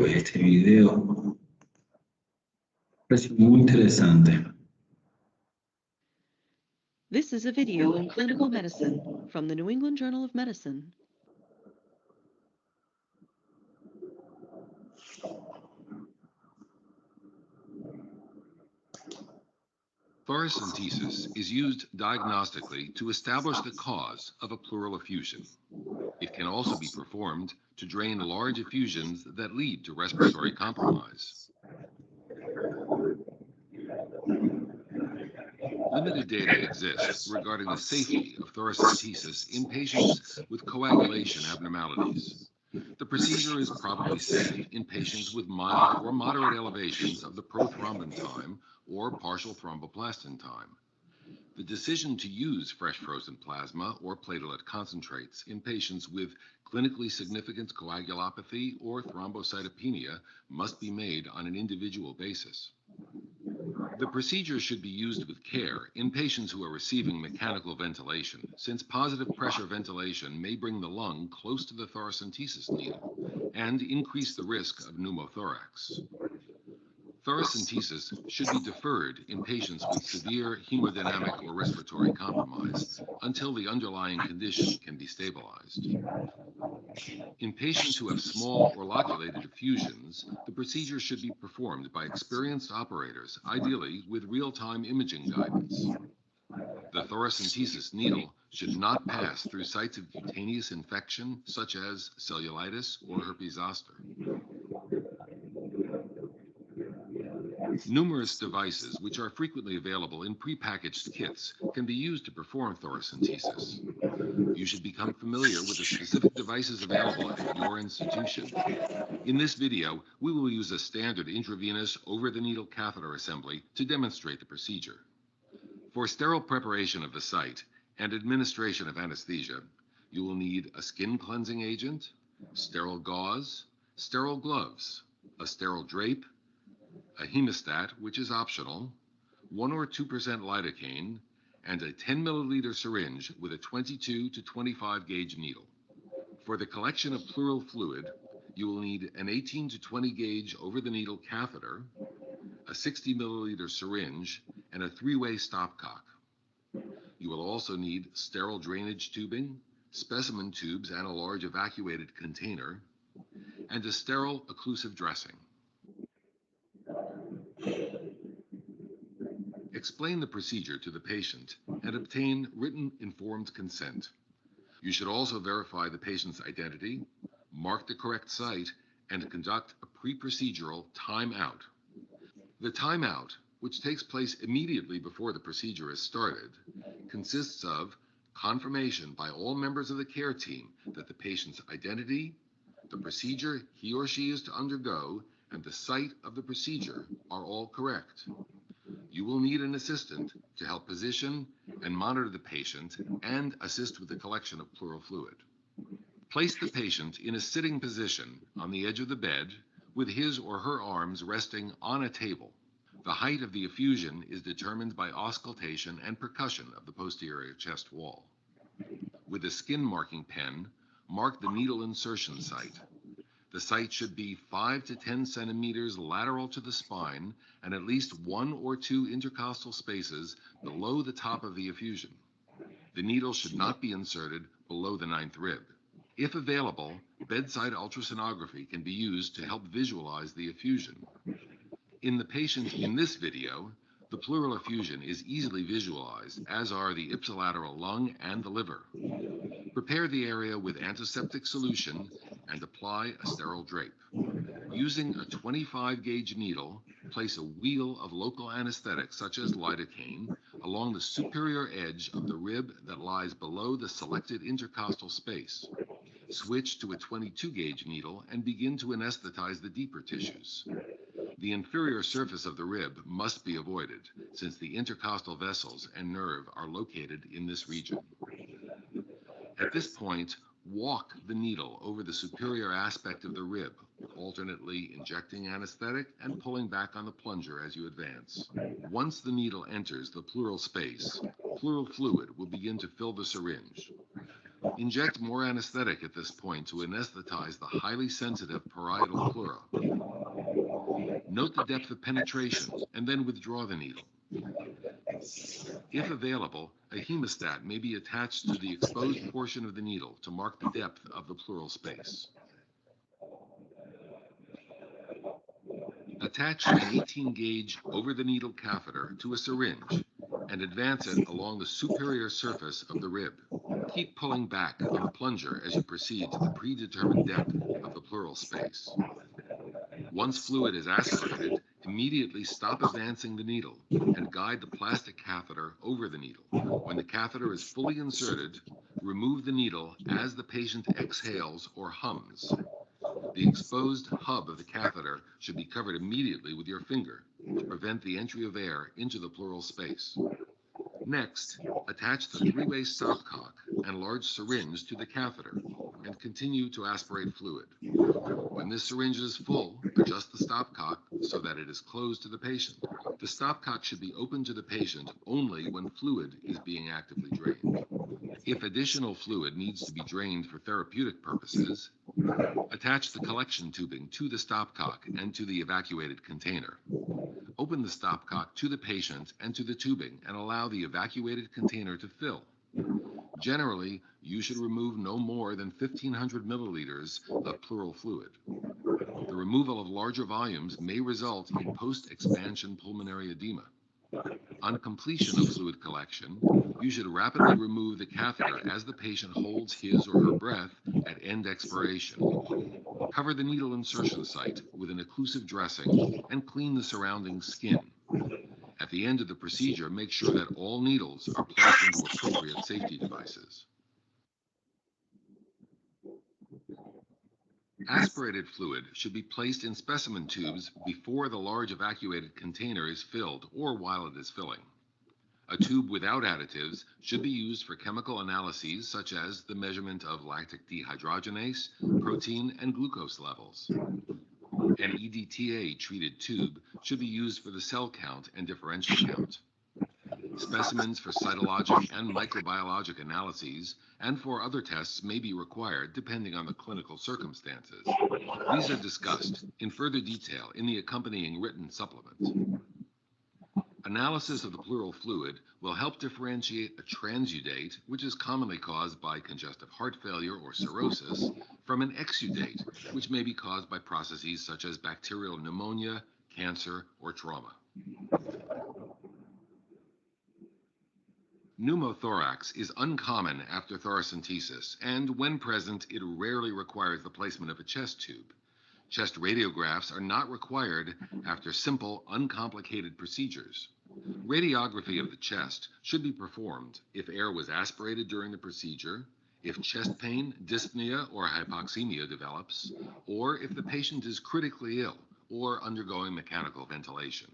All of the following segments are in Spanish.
Este video es muy interesante. This is a video in clinical medicine from the New England Journal of Medicine. Thoracentesis is used diagnostically to establish the cause of a pleural effusion. It can also be performed to drain large effusions that lead to respiratory compromise. Limited data exists regarding the safety of thoracentesis in patients with coagulation abnormalities. The procedure is probably safe in patients with mild or moderate elevations of the prothrombin time or partial thromboplastin time. The decision to use fresh frozen plasma or platelet concentrates in patients with clinically significant coagulopathy or thrombocytopenia must be made on an individual basis. The procedure should be used with care in patients who are receiving mechanical ventilation, since positive pressure ventilation may bring the lung close to the thoracentesis needle and increase the risk of pneumothorax. Thoracentesis should be deferred in patients with severe hemodynamic or respiratory compromise until the underlying condition can be stabilized. In patients who have small or loculated effusions, the procedure should be performed by experienced operators, ideally with real-time imaging guidance. The thoracentesis needle should not pass through sites of cutaneous infection, such as cellulitis or herpes zoster. Numerous devices, which are frequently available in prepackaged kits, can be used to perform thoracentesis. You should become familiar with the specific devices available at your institution. In this video, we will use a standard intravenous over-the-needle catheter assembly to demonstrate the procedure. For sterile preparation of the site and administration of anesthesia, you will need a skin cleansing agent, sterile gauze, sterile gloves, a sterile drape, a hemostat, which is optional, 1 or 2% lidocaine, and a 10 milliliter syringe with a 22 to 25 gauge needle. For the collection of pleural fluid, you will need an 18 to 20 gauge over-the-needle catheter, a 60 milliliter syringe, and a 3-way stopcock. You will also need sterile drainage tubing, specimen tubes and a large evacuated container, and a sterile occlusive dressing. Explain the procedure to the patient and obtain written informed consent. You should also verify the patient's identity, mark the correct site, and conduct a pre-procedural timeout. The timeout, which takes place immediately before the procedure is started, consists of confirmation by all members of the care team that the patient's identity, the procedure he or she is to undergo, and the site of the procedure are all correct. You will need an assistant to help position and monitor the patient and assist with the collection of pleural fluid. Place the patient in a sitting position on the edge of the bed with his or her arms resting on a table. The height of the effusion is determined by auscultation and percussion of the posterior chest wall. With a skin marking pen, mark the needle insertion site. The site should be 5 to 10 centimeters lateral to the spine and at least 1 or 2 intercostal spaces below the top of the effusion. The needle should not be inserted below the 9th rib. If available, bedside ultrasonography can be used to help visualize the effusion. In the patient in this video, the pleural effusion is easily visualized, as are the ipsilateral lung and the liver. Prepare the area with antiseptic solution and apply a sterile drape. Using a 25 gauge needle, place a wheel of local anesthetic such as lidocaine along the superior edge of the rib that lies below the selected intercostal space. Switch to a 22 gauge needle and begin to anesthetize the deeper tissues. The inferior surface of the rib must be avoided, since the intercostal vessels and nerve are located in this region. At this point, walk the needle over the superior aspect of the rib, alternately injecting anesthetic and pulling back on the plunger as you advance. Once the needle enters the pleural space, pleural fluid will begin to fill the syringe. Inject more anesthetic at this point to anesthetize the highly sensitive parietal pleura. Note the depth of penetration and then withdraw the needle. If available, a hemostat may be attached to the exposed portion of the needle to mark the depth of the pleural space. Attach an 18-gauge over-the-needle catheter to a syringe and advance it along the superior surface of the rib. Keep pulling back on the plunger as you proceed to the predetermined depth of the pleural space. Once fluid is aspirated, immediately stop advancing the needle and guide the plastic catheter over the needle. When the catheter is fully inserted, remove the needle as the patient exhales or hums. The exposed hub of the catheter should be covered immediately with your finger to prevent the entry of air into the pleural space. Next, attach the three-way stopcock and large syringe to the catheter and continue to aspirate fluid. When this syringe is full, adjust the stopcock so that it is closed to the patient. The stopcock should be open to the patient only when fluid is being actively drained. If additional fluid needs to be drained for therapeutic purposes, attach the collection tubing to the stopcock and to the evacuated container. Open the stopcock to the patient and to the tubing and allow the evacuated container to fill. Generally, you should remove no more than 1,500 milliliters of pleural fluid. The removal of larger volumes may result in post-expansion pulmonary edema. On completion of fluid collection, you should rapidly remove the catheter as the patient holds his or her breath at end expiration. Cover the needle insertion site with an occlusive dressing and clean the surrounding skin. At the end of the procedure, make sure that all needles are placed into appropriate safety devices. Aspirated fluid should be placed in specimen tubes before the large evacuated container is filled or while it is filling. A tube without additives should be used for chemical analyses such as the measurement of lactic dehydrogenase, protein, and glucose levels. An EDTA-treated tube should be used for the cell count and differential count. Specimens for cytologic and microbiologic analyses and for other tests may be required depending on the clinical circumstances. These are discussed in further detail in the accompanying written supplement. Analysis of the pleural fluid will help differentiate a transudate, which is commonly caused by congestive heart failure or cirrhosis, from an exudate, which may be caused by processes such as bacterial pneumonia, cancer, or trauma. Pneumothorax is uncommon after thoracentesis, and when present, it rarely requires the placement of a chest tube. Chest radiographs are not required after simple, uncomplicated procedures. Radiography of the chest should be performed if air was aspirated during the procedure, if chest pain, dyspnea, or hypoxemia develops, or if the patient is critically ill or undergoing mechanical ventilation.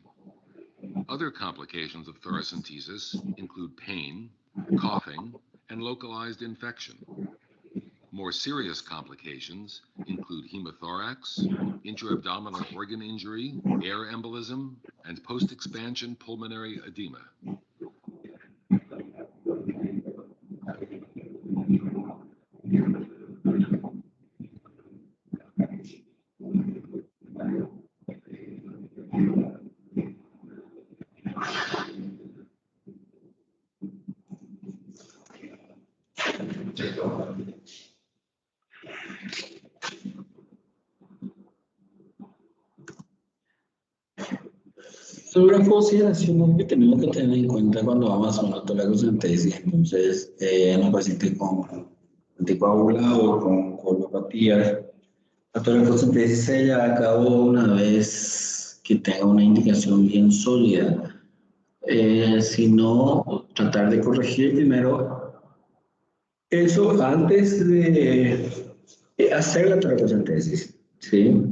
Other complications of thoracentesis include pain, coughing, and localized infection. More serious complications include hemothorax, intra-abdominal organ injury, air embolism, and post-expansion pulmonary edema. Sobre las consideraciones que tenemos que tener en cuenta cuando vamos a una toracocentesis, entonces, en un paciente con anticoagulado, con coagulopatía, la toracocentesis se lleva a cabo una vez que tenga una indicación bien sólida. Si no, tratar de corregir primero eso antes de hacer la toracocentesis, ¿sí?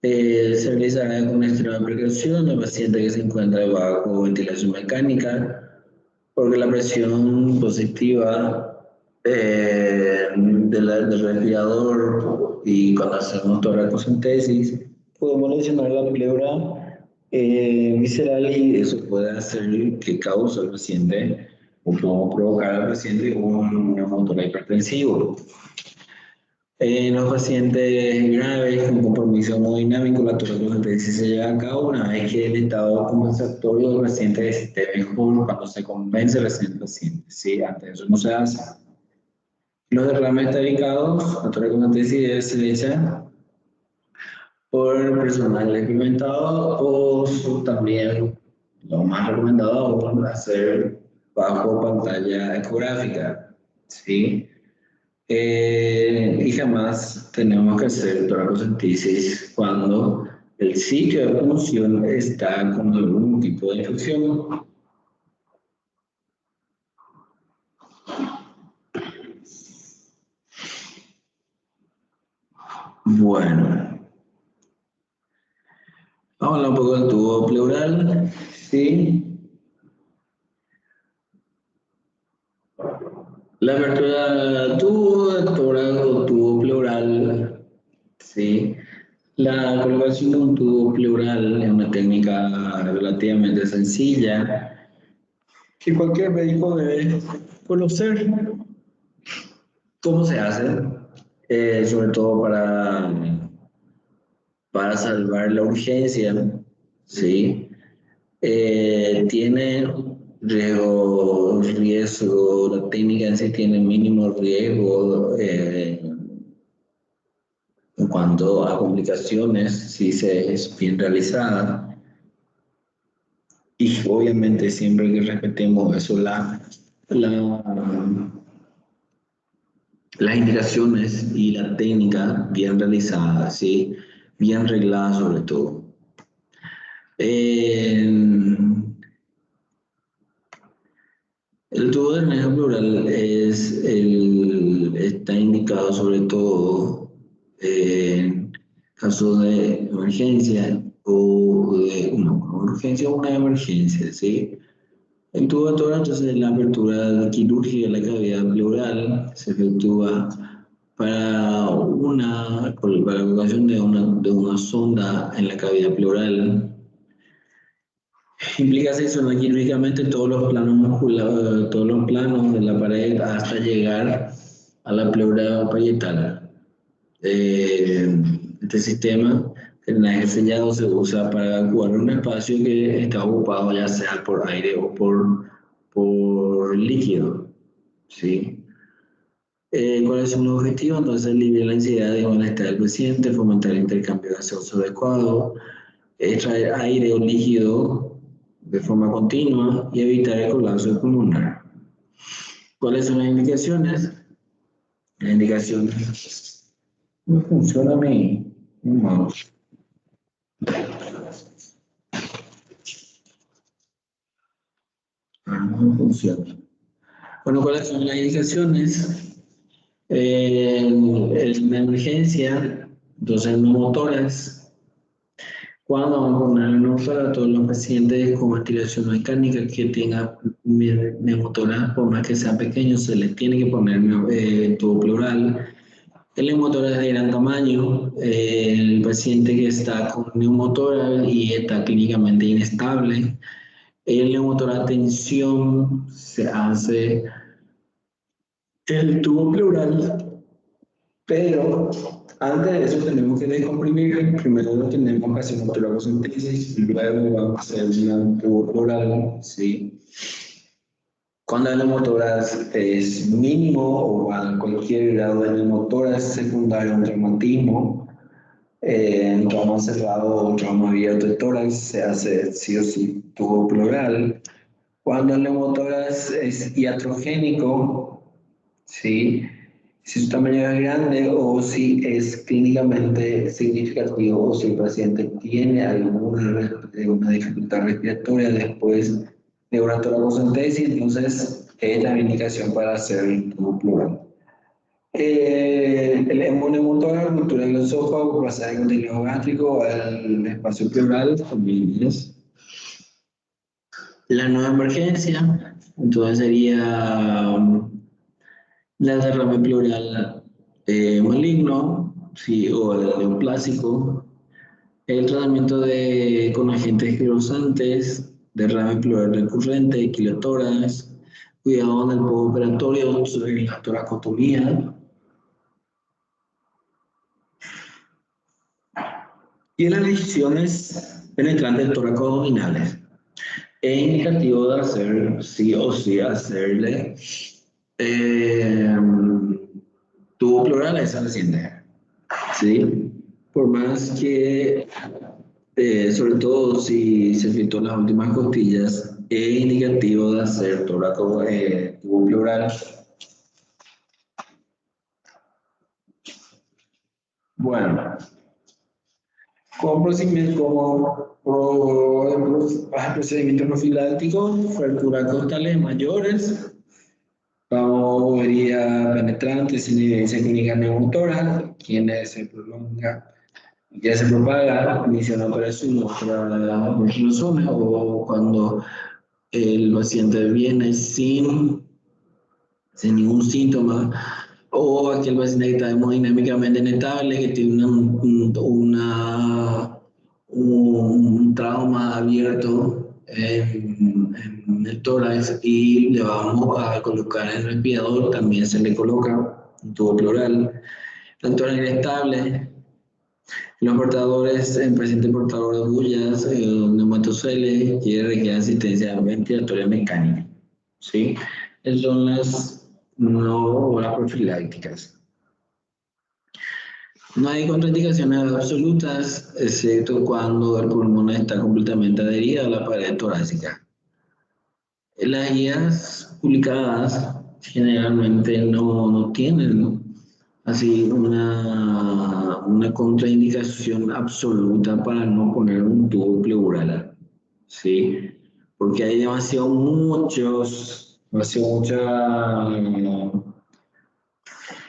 Se realizará con extrema precaución al paciente que se encuentra bajo ventilación mecánica, porque la presión positiva del respirador y cuando hacemos toracocentesis podemos lesionar la pleura visceral y eso puede hacer que cause al paciente o puede provocar al paciente un neumotórax hipertensivo. En los pacientes graves con compromiso hemodinámico, la toracocentesis se lleva a cabo una vez que el estado compensatorio del paciente esté mejor, cuando se convence al paciente. Sí, antes de eso no se hace. Los derrames estáticos, la toracocentesis debe ser hecha por personal experimentado o también, lo más recomendado aún, hacer bajo pantalla ecográfica. ¿Sí? Y jamás tenemos que hacer toracocentesis cuando el sitio de punción está con algún tipo de infección. Bueno, vamos a hablar un poco del tubo pleural. ¿Sí? La apertura del tubo de tórax o tubo pleural, ¿sí? La colocación de un tubo pleural es una técnica relativamente sencilla que cualquier médico debe conocer. ¿Cómo se hace? Sobre todo para salvar la urgencia, ¿sí? Tiene riesgo, la técnica en sí tiene mínimo riesgo en cuanto a complicaciones, si se es bien realizada. Y obviamente siempre que respetemos eso, las indicaciones y la técnica bien realizada, ¿sí? Bien reglada sobre todo. El tubo de drenaje pleural está indicado sobre todo en casos de emergencia o de una urgencia o una emergencia, ¿sí? El tubo de tórax, entonces la apertura quirúrgica de la cavidad pleural se efectúa para la colocación de una sonda en la cavidad pleural. Implica seccionar quirúrgicamente todos los planos musculares, todos los planos de la pared hasta llegar a la pleura parietal. Este sistema de drenaje sellado se usa para evacuar un espacio que está ocupado ya sea por aire o por líquido. ¿Sí? ¿Cuál es su objetivo? Entonces, aliviar la ansiedad y malestar del paciente, fomentar el intercambio gaseoso adecuado, extraer aire o líquido de forma continua y evitar el colapso pulmonar. ¿Cuáles son las indicaciones? Las indicaciones. No funciona mi mouse. No funciona. Bueno, ¿cuáles son las indicaciones? En la emergencia, entonces neumotórax. Cuando vamos a poner neumotórax a todos los pacientes con ventilación mecánica que tengan neumotórax, por más que sea pequeño, se les tiene que poner tubo pleural. El neumotórax es de gran tamaño, el paciente que está con neumotórax y está clínicamente inestable, el neumotórax tensión se hace el tubo pleural, pero antes de eso tenemos que descomprimir. Primero tenemos que hacer una toracocentesis y luego vamos a hacer un tubo pleural, ¿sí? Cuando el neumotórax es mínimo o a cualquier grado de neumotórax secundario a un traumatismo, un trauma cerrado o un trauma abierto de tórax, se hace sí o sí tubo pleural. Cuando el neumotórax es iatrogénico, ¿sí? Si su tamaño es grande o si es clínicamente significativo o si el paciente tiene una dificultad respiratoria después de una toracocentesis, entonces es la indicación para hacer el tubo pleural. El neumotórax, ruptura del esófago, pasar el contenido gástrico al espacio pleural, también es. La nueva emergencia, entonces sería la derrame pleural maligno, sí, o el neoplásico, el tratamiento con agentes esclerosantes, derrame pleural recurrente, quilotórax, cuidado en el postoperatorio, la toracotomía. Y en las lesiones penetrantes toracoabdominales. Es indicativo de hacer, sí o sí, hacerle tubo pleural a esa paciente. ¿Sí? Por más que, sobre todo si se filtró las últimas costillas, es indicativo de hacer tubo pleural. Bueno, como procedimiento profiláctico, fracturas costales mayores, bobería penetrante sin evidencia clínica neumotora, quienes se prolonga, ya se propaga, inicia una operación otra zona, o cuando el paciente viene sin ningún síntoma, o aquel paciente que está hemodinámicamente inestable, que tiene un trauma abierto en el tórax y le vamos a colocar el respirador, también se le coloca un tubo pleural. El tórax inestable, los portadores, el paciente portador de bullas, neumatoceles, que requiere asistencia ventilatoria mecánica. ¿Sí? Esas son las profilácticas. No hay contraindicaciones absolutas, excepto cuando el pulmón está completamente adherido a la pared torácica. Las guías publicadas generalmente no tienen así una contraindicación absoluta para no poner un tubo pleural, ¿sí? Porque hay muchas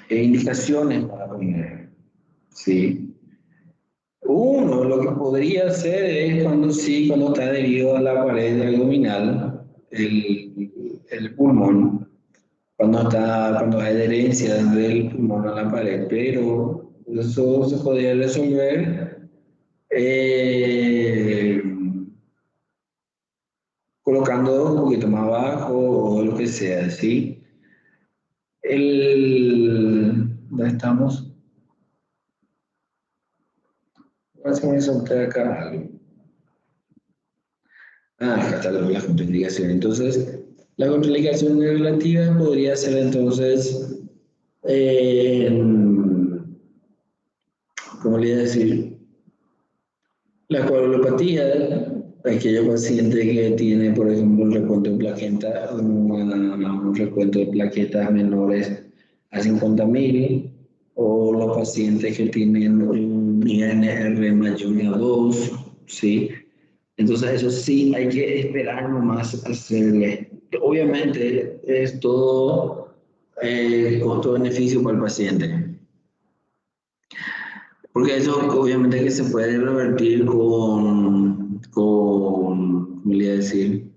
indicaciones para poner, ¿sí? Uno, lo que podría hacer es cuando está adherido a la pared abdominal, el pulmón, cuando hay adherencia del pulmón a la pared, pero eso se podría resolver colocando un poquito más abajo o lo que sea, ¿sí? ¿Dónde estamos? Vamos a soltar acá algo. Acá está la contraindicación. Entonces, la contraindicación relativa podría ser entonces, ¿cómo le iba a decir? La coagulopatía, aquella paciente que tiene, por ejemplo, un recuento de plaquetas menores a 50.000, o los pacientes que tienen un INR mayor a 2, ¿sí? Entonces, eso sí, hay que esperar nomás hacerle. Obviamente, es todo costo-beneficio para el paciente. Porque eso obviamente que se puede revertir ¿cómo le iba a decir?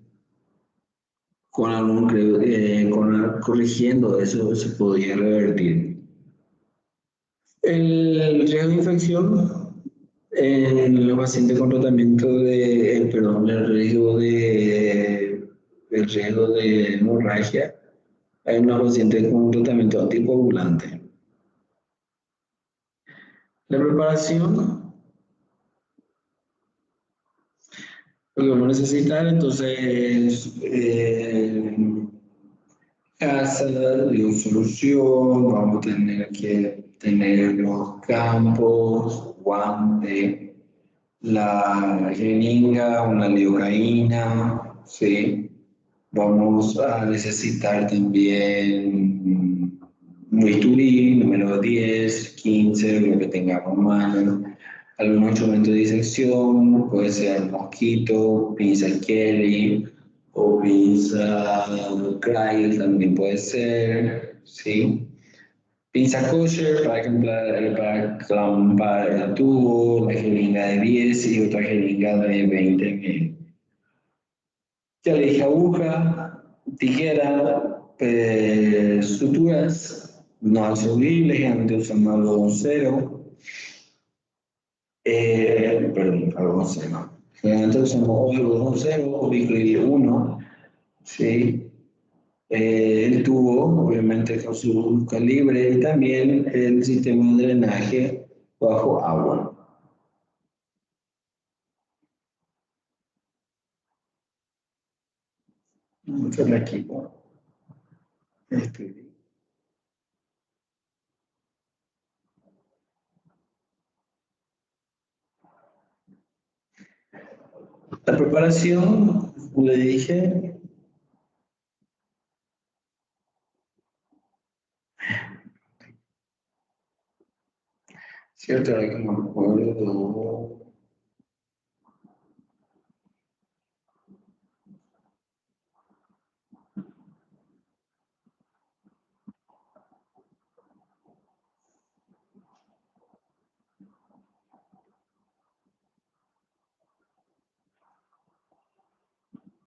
Corrigiendo eso se podría revertir. El riesgo de infección en los pacientes con tratamiento el riesgo de hemorragia en los pacientes con tratamiento anticoagulante. La preparación, lo que vamos a necesitar entonces, casa de solución, vamos a tener que tener los campos, guante, la jeringa, una lidocaína, ¿sí? Vamos a necesitar también un bisturí, número 10, 15, lo que tengamos a mano. Algún instrumento de disección, puede ser mosquito, pinza Kelly o pinza Craig, también puede ser, ¿sí? Pinza kosher para clampar el tubo, la jeringa de 10 y otra jeringa de 20 ml. Ya le dije aguja, tijera, suturas no absorbibles, generalmente usamos algodón cero. Perdón, algodón cero. Generalmente usamos o algodón cero o biclil 1, ¿sí? El tubo, obviamente con su calibre, y también el sistema de drenaje bajo agua. Vamos a hacerle aquí. Este, La preparación, como le dije, cierto, ahora que me acuerdo.